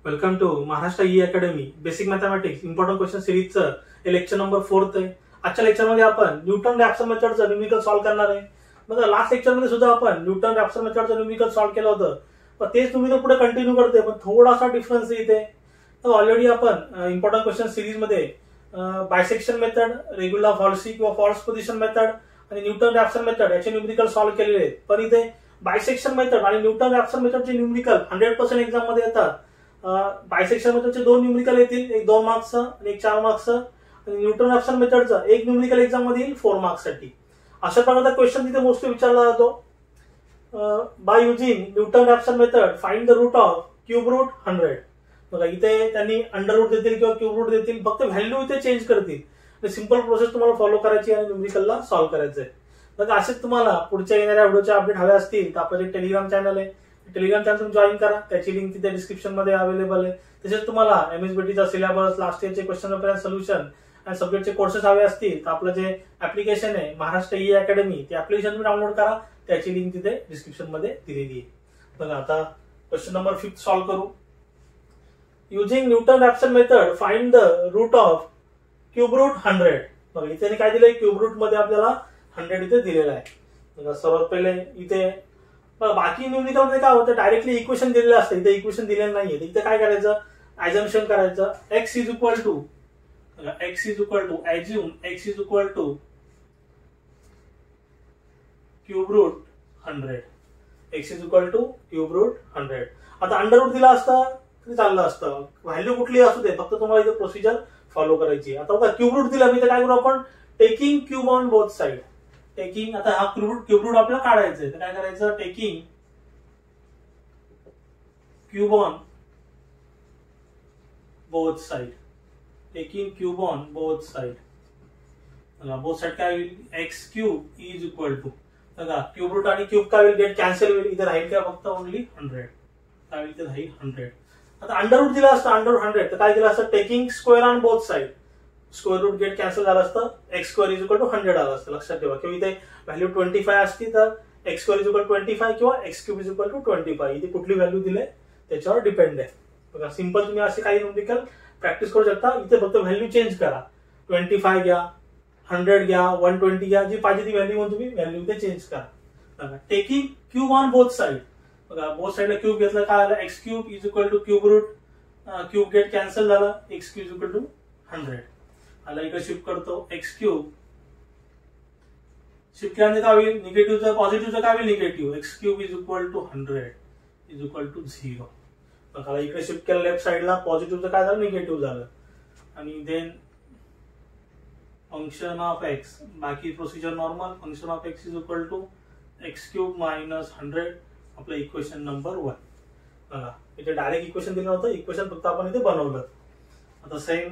Welcome to Maharashtra e academy basic mathematics important question सिरीजचं हे lecture number 4 आहे. आजच्या लेक्चरमध्ये आपण न्यूटन रॅप्सन मेथडचं न्यूमेरिकल सॉल्व्ह करणार आहे. मग लास्ट लेक्चरमध्ये सुद्धा आपण न्यूटन रॅप्सन मेथडचं न्यूमेरिकल सॉल्व्ह केलं होतं, पण तेच न्यूमेरिकल पुढे कंटिन्यू करते, पण थोडासा डिफरन्स इथे. तर ऑलरेडी आपण इम्पॉर्टंट क्वेश्चन सिरीजमध्ये बायसेक्शन मेथड, रेग्युलर फॉल्सी किंवा फॉल्स पोझिशन मेथड आणि न्यूटन रॅप्सन मेथड याचे न्यूमेरिकल सॉल्व्ह केलेले आहेत. पण इथे बायसेक्शन मेथड आणि न्यूटन रॅप्सन मेथडचे न्यूमेरिकल 100% एक्झाम मध्ये येतात. बायसेक्शन मेथडचे 2 न्यूमेरिकल येतील, एक 2 मार्क्सचं आणि एक 4 मार्क्सचं, आणि न्यूटन रॅप्सन मेथडचं एक न्यूमेरिकल एक्झाम मध्ये येईल 4 मार्क्ससाठी. अशा प्रकारचा क्वेश्चन तिथे मोस्टली विचारला जातो. By using Newton Raphson method find the root of cube root 100. बघा इथे त्यांनी अंडर रूट देतील किंवा क्यूब रूट देतील, फक्त व्हॅल्यू इथे चेंज करतील. सिंपल प्रोसेस तुम्हाला फॉलो करायची आणि न्यूमेरिकलला सॉल्व्ह करायचं आहे. बघा असेच तुम्हाला पुढच्या येणाऱ्या व्हिडिओचे अपडेट हवे असतील तर आपलं जे टेलिग्राम चॅनल आहे, टेलिग्राम चॅनल तुम्ही जॉईन करा. त्याची लिंक तिथे डिस्क्रिप्शन मध्ये अवेलेबल आहे. तसेच तुम्हाला एमएसबीटीचा सिलेबस, लास्ट इयरचे क्वेश्चन पेपर सोल्युशन आणि सब्जेक्टचे कोर्सेस हवे असतील तर आपलं जे ऍप्लिकेशन आहे महाराष्ट्र ई अकॅडमी, ते ऍप्लिकेशन तुम्ही डाउनलोड करा. त्याची लिंक तिथे डिस्क्रिप्शन मध्ये दिलेली आहे. बघा आता क्वेश्चन नंबर 5 सॉल्व्ह करू. Using Newton Raphson method find the root of cube root 100. बघा इथे काय दिलंय, क्यूब रूट मध्ये आपल्याला 100 इथे दिलेला आहे. बघा सर्वात पहिले इथे बाकी न्यूमेरिकल मध्ये काय होतं, डायरेक्टली इक्वेशन दिलेलं असतं, इथे इक्वेशन दिलेलं नाहीये. इथे काय करायचं, ॲझम्पशन करायचं. x is equal to cube root 100. x is equal to cube root 100. आता अंडर रूट दिला असता तरी चाललं असतं, व्हॅल्यू कुठली असू दे, फक्त तुम्हाला इथे प्रोसिजर फॉलो करायची. आता बघा क्यूब रूट दिला, मी तर काय करू आपण, taking cube on both side. Taking, आता हा क्यूब रूट आपल्याला काढायचा आहे, तर काय करायचं, taking cube on both side. Taking cube on both side. Both side काय होईल, x cube is equal to, बघा क्यूब रूट आणि क्यूब काय होईल, गेट कॅन्सल होईल. इथे राहील काय, फक्त ओनली 100. काय होईल, इथे राहील 100. आता अंडर रूट दिला असतं, अंडर रूट 100, तर काय दिलं असतं, taking square on both side. Square root get cancel झालं असतं, x square is equal to 100 आलं असतं. लक्षात ठेवा, किंवा इथे व्हॅल्यू 25 असती तर एक्स स्क्वेअर इज इक्वल 25 किंवा x cube is equal to 25. इथे कुठली व्हॅल्यू दिले त्याच्यावर डिपेंड आहे. बघा सिंपल तुम्ही असे काही न्यूमेरिकल प्रॅक्टिस करू शकता. इथे फक्त व्हॅल्यू चेंज करा, 25 घ्या, 100 घ्या, 120 घ्या, जी पाहिजे ती व्हॅल्यू म्हणून तुम्ही व्हॅल्यू इथे चेंज करा. Taking cube on both side. बघा बोथ साइडला क्यूब घेतलं, काय आलं, x cube is equal to cube root, cube get cancel झालं, x cube is equal to 100 आला. इकडे शिफ्ट करतो, एक्स क्यूब शिफ्ट केल्याने काय होईल, निगेटिव्हचं पॉझिटिव्हचं काय होईल, negative. X cube is equal to 100 is equal to 0. बघा इकडे शिफ्ट केलं लेफ्ट साइडला, पॉझिटिव्हचं काय झालं, निगेटिव्ह झालं. आणि देन फंक्शन ऑफ एक्स, बाकी procedure normal. Function of x is equal to x cube minus 100. आपलं इक्वेशन नंबर 1. बघा इथे डायरेक्ट इक्वेशन दिलं होतं, इक्वेशन फक्त आपण इथे बनवलं. आता सेम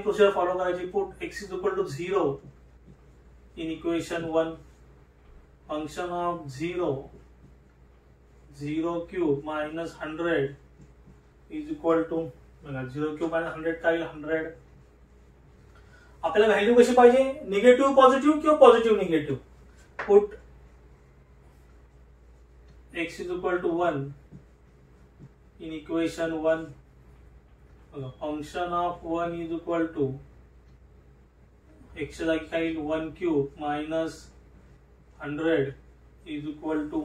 प्रोसिजर फॉलो करायची. Put x is equal to 0 in equation 1. Function of 0 cube minus 100 is equal to, 0 cube minus 100 काय 100. आपल्याला व्हॅल्यू कशी पाहिजे, निगेटिव्ह पॉझिटिव्ह किंवा positive negative. Put x is equal to 1 in equation 1. Function of 1 is equal to x जागी काय येईल, 1 cube minus 100 is equal to,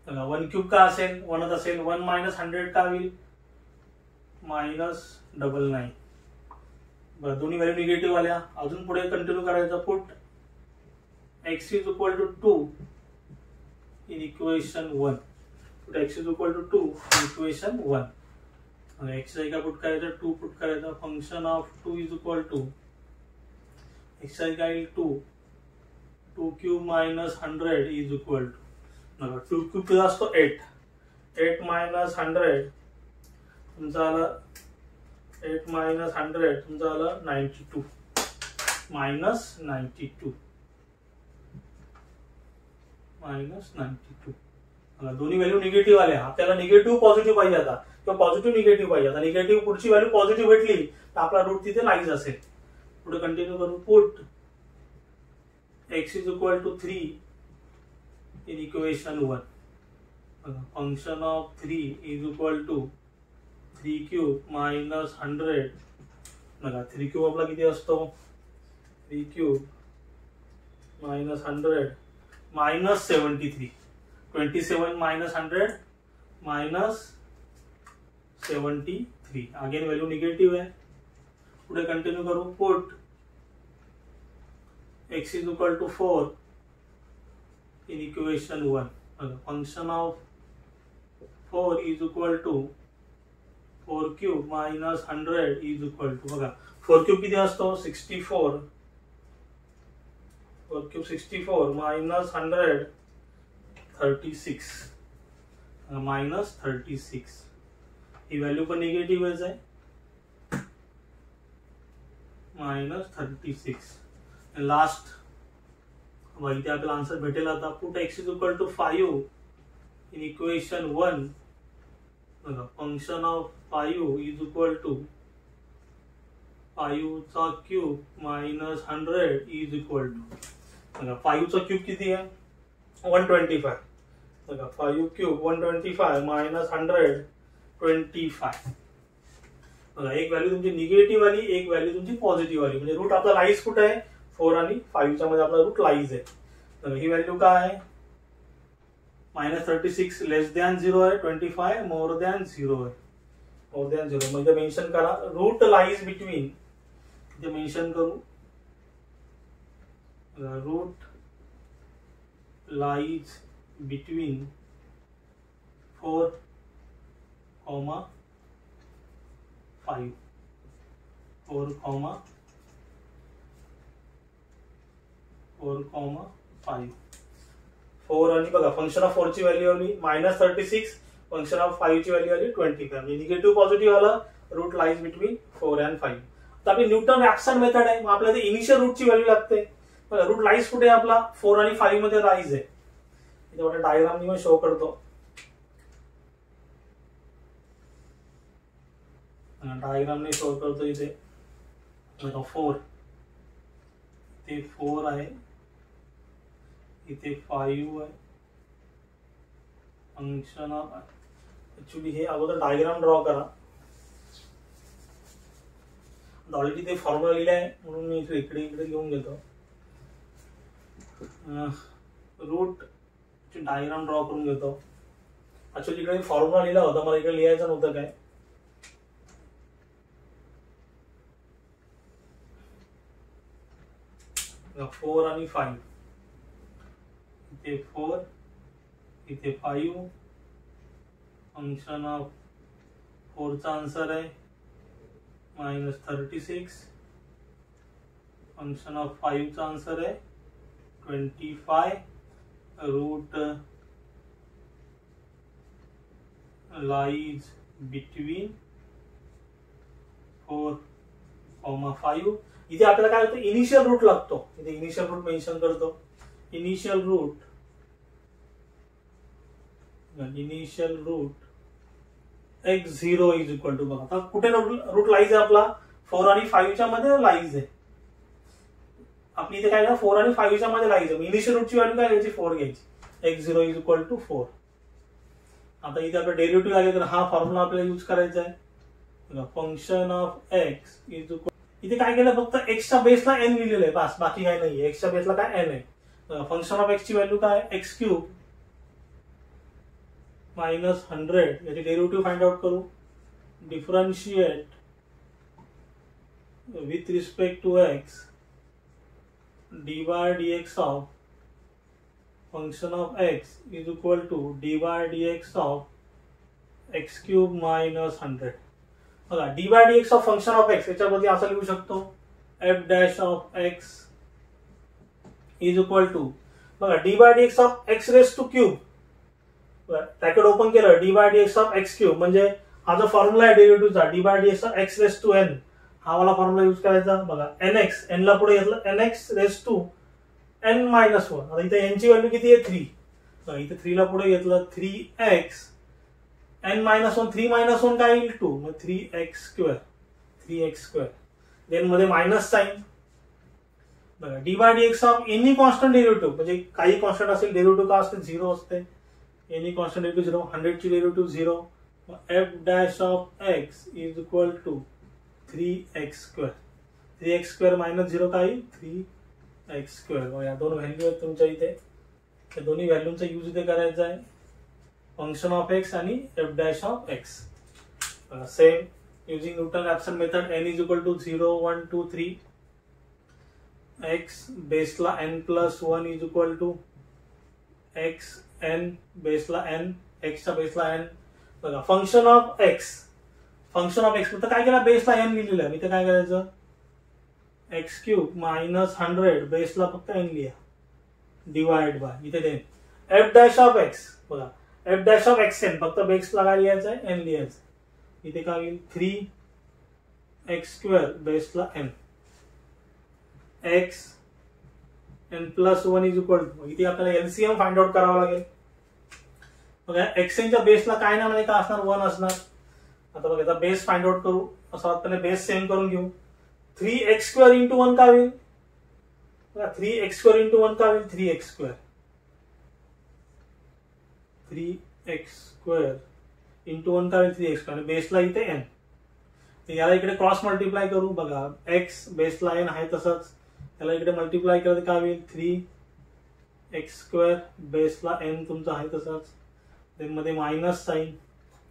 1 cube का असेल, 1च असेल. 1 मायनस 100 का होईल, -99. बरं दोन्ही व्हॅल्यू निगेटिव्ह आल्या. अजून पुढे कंटिन्यू करायचं. Put x is equal to 2 in equation 1. put x is equal to 2 in equation 1. आणि x जागी पुट करायचं, 2 पुट करायचं. Function of 2 is equal to, x जागी काय 2 cube minus 100 is equal to, 2 cube किती असतो 8 मायनस 100 तुमचं आलं, 8 मायनस 100 तुमचं आलं 92 मायनस 92. दोन्ही व्हॅल्यू निगेटिव्ह आल्या. आपल्याला निगेटिव्ह पॉझिटिव्ह पाहिजे आता, किंवा पॉझिटिव्ह निगेटिव्ह पाहिजे. आता निगेटिव्ह पुढची व्हॅल्यू पॉझिटिव्ह भेटली तर आपला रूट तिथे नाहीच असेल. पुढे कंटिन्यू करू. Put x is equal to 3 in equation 1. Function of 3 is equal to 3 cube minus 100 बघा 3 क्यूब आपला किती असतो 3 cube minus 100 minus 73 27 minus 100 minus 73 again value negative आहे. पुढे कंटिन्यू करू. Put x is equal to 4 in equation 1. Function of 4 is equal to 4 cube minus 100 is equal to बघा 4 cube किती असतो 64 4 क्यूब 64 मायनस 100 36 मायनस 36 ही value पण निगेटिव्हच आहे minus 36. Last इथे आपल्याला आन्सर भेटेल आता. Put x is equal to 5 in equation 1 बघा function of 5 is equal to 5 चा cube minus 100 is equal to बघा 5 चा क्यूब किती आहे 125 बघा 5 क्यूब 125 मायनस 125 बघा एक व्हॅल्यू तुमची निगेटिव्ह आली एक व्हॅल्यू तुमची पॉझिटिव्ह आली म्हणजे रूट आपला लाईज कुठे आहे 4 आणि 5 च्या मध्ये आपला रूट लाईज आहे. तर ही व्हॅल्यू काय आहे मायनस 36 लेस दॅन 0 आहे 25 मोर दॅन 0 आहे मोर दॅन 0 म्हणजे मेन्शन करा रूट लाईज बिटवीन इथे मेन्शन करू रूट लाईज बिटवीन 4, 5 4, 5 4 आणि बघा फंक्शन ऑफ 4 ची व्हॅल्यू आली मायनस 36 फंक्शन ऑफ 5 ची व्हॅल्यू आली 25 म्हणजे निगेटिव्ह पॉझिटिव्ह आलं रूट लाईज बिटवीन 4 अँड 5. तर आपली न्यूटन रॅप्सन मेथड आहे मग आपल्याला इनिशियल रूटची व्हॅल्यू लागते. बघा रूट लाईज कुठे आपला 4 आणि 5 मध्ये लाईज आहे. इथे डायग्राम मी शो करतो. डायग्रामने शो करतो इथे 4 इथे 4 आहे इथे 5 आहे फंक्शन ऑफ ऍक्च्युली हे अगोदर डायग्राम ड्रॉ करा ऑलरेडी ते फॉर्म्युला लिहिला आहे म्हणून मी इकडे घेऊन घेतो. रूट ची डायग्राम ड्रॉ करून घेतो. ऍक्च्युली इकडे फॉर्म्युला लिहिला होता मला इकडे लिहायचं नव्हतं काय 4 आणि 5 इथे 4 इथे 5 फंक्शन ऑफ 4 चा आन्सर आहे मायनस 36 फंक्शन ऑफ 5 चा आन्सर आहे 25 रूट लाईज बिटवीन 4, 5 इथे आपल्याला काय होतं इनिशियल रूट लागतो. इथे इनिशियल रूट मेन्शन करतो. Initial root x0 is equal to बघा आता कुठे रूट लाईज आहे आपला 4 आणि 5 च्या मध्ये लाईज आहे. आपली इथे काय 4 आणि 5 च्या मध्ये लाईज आहे. इनिशियल रूटची व्हॅल्यू काय घ्यायची 4 घ्यायची x0 इज इक्वल टू 4. आता इथे आपला डेरिव्हेटिव्ह आले तर हा फॉर्म्युला आपल्याला यूज करायचा आहे. Function of x is equal इथे काय केलं फक्त x च्या बेसला n लिहिलेलं आहे बस बाकी काय नाहीये. x च्या बेसला काय n आहे. फंक्शन ऑफ x ची व्हॅल्यू काय x क्यूब मायनस 100 याची डेरिव्हेटिव्ह फाइंड आउट करू. Differentiate with respect to x dy dx of function of x is equal to dy dx of x cube minus 100. बघा dy dx of function of x याच्यामध्ये असं लिहू शकतो f dash of x is equal to बघा dy dx of x raise to cube bracket open केलं dy dx of x cube म्हणजे हा जो फॉर्म्युला आहे डेरिव्हेटिव्हचा dy dx of x raise to n हा वाला फॉर्म्युला यूज करायचा. बघा nx n ला पुढे घेतलं nx raise to n minus 1. आता इथे n ची व्हॅल्यू किती आहे 3. इथे 3 ला पुढे घेतलं 3x n मायनस 1 3 मायनस 1 काय येईल 2 मग 3x स्क्वेअर देन मध्ये मायनस साइन. बघा dy dx of any constant derivative म्हणजे काही कॉन्स्टंट असेल डेरिव्हेटिव्ह का असते 0 असते एनी कॉन्स्टंट डेरिव्हेटिव्ह 0, 100 ची derivative 0. F dash of x is equal to 3x². 3x² minus 0 काय येईल? 3x². या दोन व्हॅल्यू आहेत तुमच्या इथे. त्या दोन्ही व्हॅल्यूचा यूज इथे करायचा आहे. फंक्शन ऑफ एक्स आणि F dash of x. Same using Newton-Raphson method, n is equal to 0, 1, 2, 3. x बेसला n plus 1 is equal to x n बेसला n, x चा बेसला n. बघा function of x, function of x तर काय केला? बेसला n लिहिलेलं आहे. इथे काय करायचं? x³ मायनस 100 बेसला फक्त n लिहा, डिवाइड बाय इथे then f dash of x. बघा f dash of x n फक्त बेसला काय लिहायचं आहे? n लिहायचं. इथे काय होईल? 3x² बेसला n, x n plus 1 is equal to, इथे आपल्याला एलसीएम फाइंड आउट करावं लागेल. बघा एक्स च्या बेसला काय ना म्हणजे काय असणार? 1 असणार. आता बघा याचा बेस फाइंड आउट करू. असं आपण बेस सेम करून घेऊ. 3x² इंटू 1 काय होईल? बघा 3x² इंटू 1 काय होईल? 3x². 3x² इंटू 1 काय होईल? 3x² आणि बेसला इथे n. याला इकडे क्रॉस मल्टिप्लाय करू. बघा x बेसला n आहे तसंच, याला इकडे मल्टिप्लाय केलं तर काय होईल? 3x² बेसला n तुमचा आहे तसंच, देन मध्ये मायनस साइन.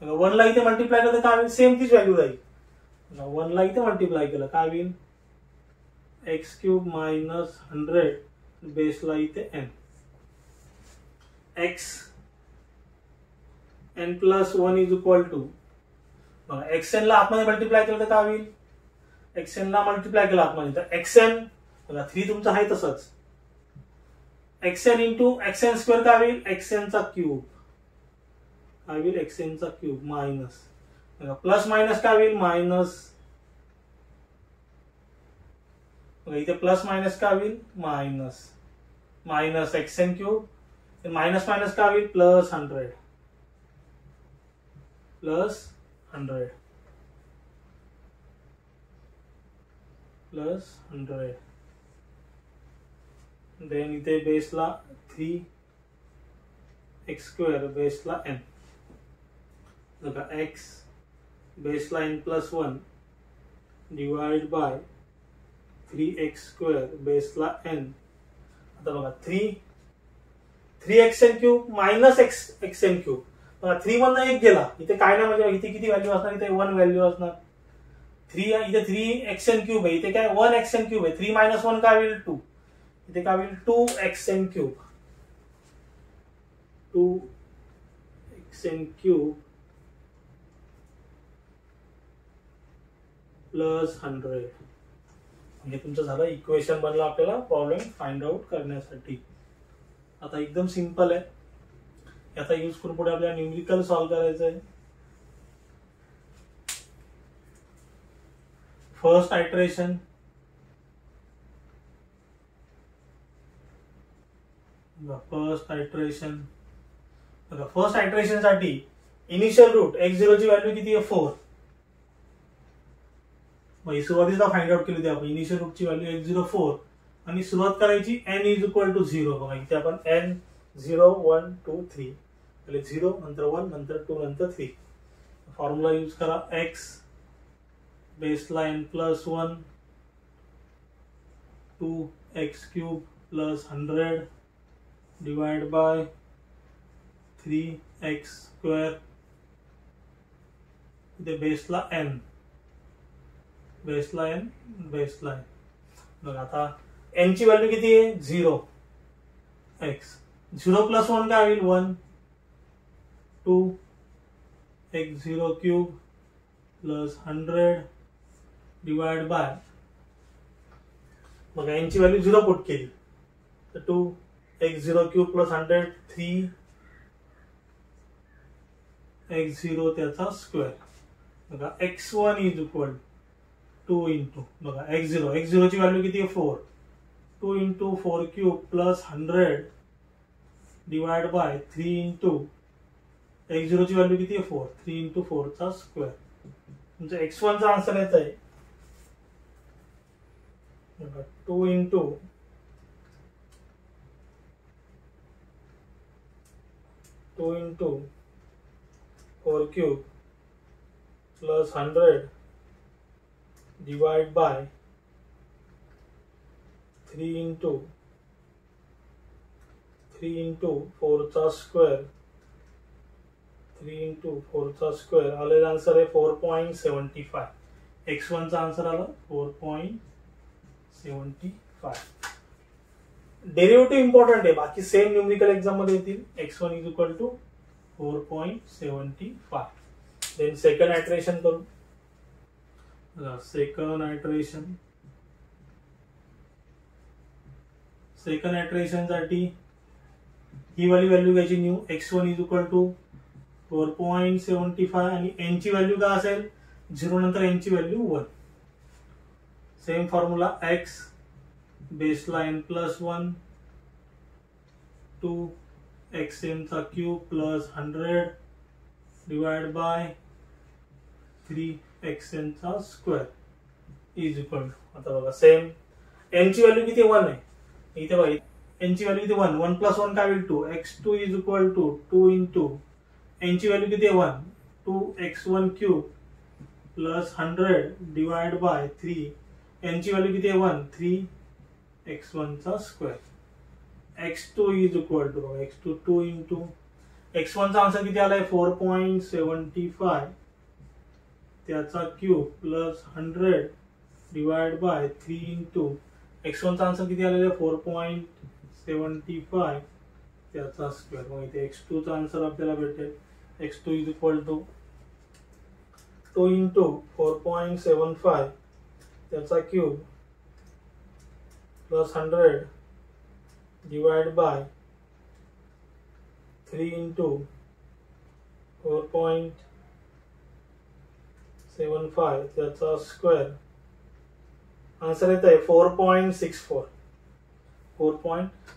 1 ला इथे मल्टिप्लाय केलं तर काय होईल? सेम तीच व्हॅल्यू राहील. 1 ला इथे मल्टिप्लाय केलं काय होईल? x³ मायनस 100 बेसला इथे n. x n plus 1 is equal to, बघा xn ला आतमध्ये मल्टिप्लाय केलं तर काय होईल? xn ला मल्टिप्लाय केलं आतमध्ये तर xn, बघा 3 तुमचं आहे तसंच, xn इंटू xn² काय होईल? xn चा क्यूब काय होईल? xn चा क्यूब मायनस, बघा प्लस मायनस काय होईल? मायनस. बघा इथे प्लस मायनस काय होईल? Minus. Minus xn³ minus minus काय होईल? Plus 100 plus 100 plus 100. देन इथे बेसला 3x² बेसला n. बघा x बेसला n plus 1 divide by 3x² बेसला n. आता बघा 3xn³ मायनस xn³. बघा 3 मधनं 1 गेला, इथे काय ना म्हणजे इथे किती व्हॅल्यू असणार? इथे 1 व्हॅल्यू असणार. 3 इथे 3xn³ आहे, इथे काय 1xn³ आहे. 3 मायनस 1 काय होईल? 2. इथे काय होईल? 2xn³ 2xn³ plus 100. म्हणजे तुमचं झालं इक्वेशन बनलं आपल्याला प्रॉब्लेम फाइंड आउट करण्यासाठी. आता एकदम सिंपल आहे. याचा यूज करून पुढे आपल्याला न्यूमेरिकल सॉल्व करायचं आहे. फर्स्ट आयटरेशन, फर्स्ट आयटरेशन साठी इनिशियल रूट x0 ची व्हॅल्यू किती आहे? 4. मग सुरुवातीला फाइंड आउट केली होती आपण. इनिशियल रूटची व्हॅल्यू x0 4 आणि सुरुवात करायची n इज इक्वल टू 0. बघा इथे आपण n 0 1 2 3 पहिले 0 नंतर 1 नंतर 2 नंतर 3. फॉर्म्युला यूज करा. x बेसला n plus 1 2x³ plus 100 divide bye 3x². इथे बेसला n बेसला n. बघा आता n ची व्हॅल्यू किती आहे? 0. x 0 प्लस 1 काय होईल? 1 2x0³ प्लस 100 डिवाइड बाय, मग n ची व्हॅल्यू 0 पुट केली तर 2x0³ प्लस 100 3x0 त्याचा स्क्वेअर. बघा x1 इज इक्वल 2 इंटू, बघा x0 ची व्हॅल्यू किती आहे? 4. 2 into 4³ plus 100 divide by 3 into x0 ची व्हॅल्यू किती आहे? 4. 3 इंटू 4 चा स्क्वेअर. तुमचा x1 चा आन्सर येत आहे 2 into 4 2 into 4 cube plus 100 divided by 3 into 4 चा स्क्वेअर 3 into 4 चा स्क्वेअर आलेला आन्सर आहे 4.75. x1 चा आन्सर आला 4.75. डेरिव्हेटिव्ह इम्पॉर्टंट आहे, बाकी सेम न्यूमेरिकल एक्झाम मध्ये येतील. x1 is equal to 4.75. Then second iteration करू. सेकंड आयट्रेशन साठी ही वाली व्हॅल्यू घ्यायची new. x1 is equal to 4.75 आणि n ची व्हॅल्यू काय असेल 0 नंतर n ची व्हॅल्यू 1. सेम फॉर्म्युला x बेसलाइन प्लस 1 2 xn चा cube plus 100 divide by 3 xn चा स्क्वेअर इज इक्वल टू. आता बघा सेम n ची व्हॅल्यू किती 1 आहे. इथे बघा n ची व्हॅल्यू किती 1. 1 प्लस 1 काय होईल 2. x2 is equal to 2 into n ची व्हॅल्यू किती 1 2 x1 cube plus 100 divide by 3 n ची व्हॅल्यू किती 1 3 x1 चा square. x2 is equal to x2 2 into x1 चा आन्सर किती आलाय 4.75 त्याचा cube plus 100 divide by 3 into x1 चा आन्सर किती आलेला 4.75 त्याचा स्क्वेअर. मग इथे x2 चा आन्सर आपल्याला भेटेल x2 is equal to 2 into 4.75 त्याचा cube plus 100 divide by 3 into 4.75 त्याचा स्क्वेअर. आन्सर येत आहे 4.64.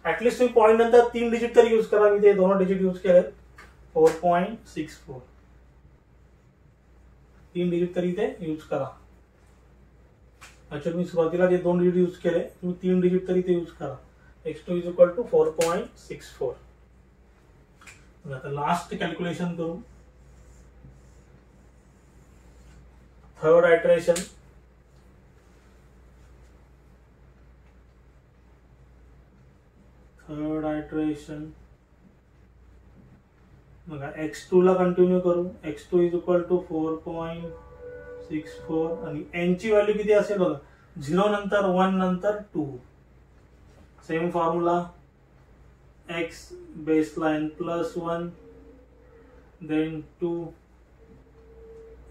ऍटलिस्ट तुम्ही पॉईंट नंतर 3 डिजिट तरी यूज करा. मी ते 2 डिजिट यूज केले 4.64. 3 डिजिट तरी ते यूज करा. अच्छा मी सुरुवातीला जे 2 डिजिट यूज केले तुम्ही 3 डिजिट तरी ते यूज करा. x2 is equal to 4.64. आता लास्ट कॅल्क्युलेशन करू. Third iteration. बघा x2 ला कंटिन्यू करू. x2 इज इक्वल टू 4.64 आणि n ची व्हॅल्यू किती असेल बघा 0 नंतर 1 नंतर 2. सेम फॉर्म्युला x बेसलाइन plus 1 then 2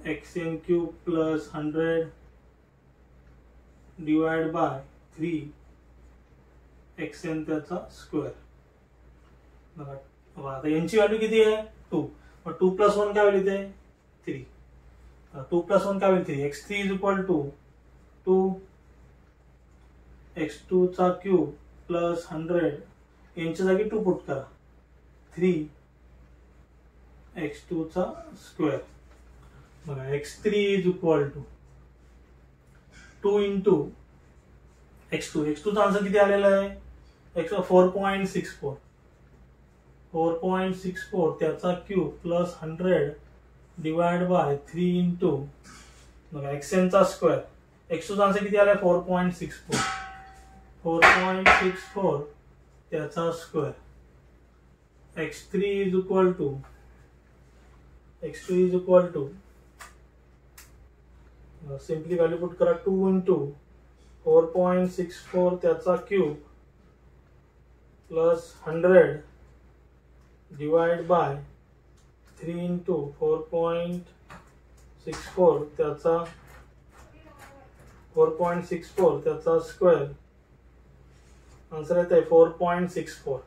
xn cube plus 100 divide by 3 xn त्याचा स्क्वेअर. बघा आता n ची व्हॅल्यू किती आहे 2. मग 2 प्लस 1 काय होईल इथे 3. 2 प्लस 1 काय होईल 3. x3 is equal to 2 x2 चा क्यूब प्लस 100 n च्या जागी 2 पुट करा 3 x2 चा स्क्वेअर. बघा x3 is equal to 2 into x2 चा आन्सर किती आलेला आहे x 4.64 त्याचा cube plus 100 divide by 3 into बघा xn चा स्क्वेअर. x2 चा आन्सर किती आलाय 4.64 त्याचा square. x2 is equal to simply value put करा 2 इंटू 4.64 त्याचा cube plus 100 divide by 3 into 4.64 त्याचा स्क्वेअर. आन्सर येत आहे 4.64.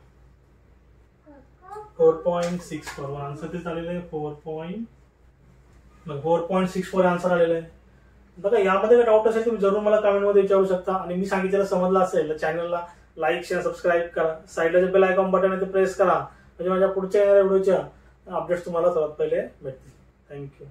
आन्सर ते आलेलं आहे 4.64 आन्सर आलेलं आहे. बघा यामध्ये काही डाऊट असेल तुम्ही जरूर मला कमेंट मध्ये विचारू शकता. आणि मी सांगितलेलं समजलं असेल तर चॅनलला लाईक शेअर सबस्क्राईब करा. साईडला जे बेल आयकॉन बटन आहे ते प्रेस करा म्हणजे माझ्या पुढच्या व्हिडिओच्या अपडेट्स तुम्हाला सर्वात पहिले भेटतील. थँक्यू.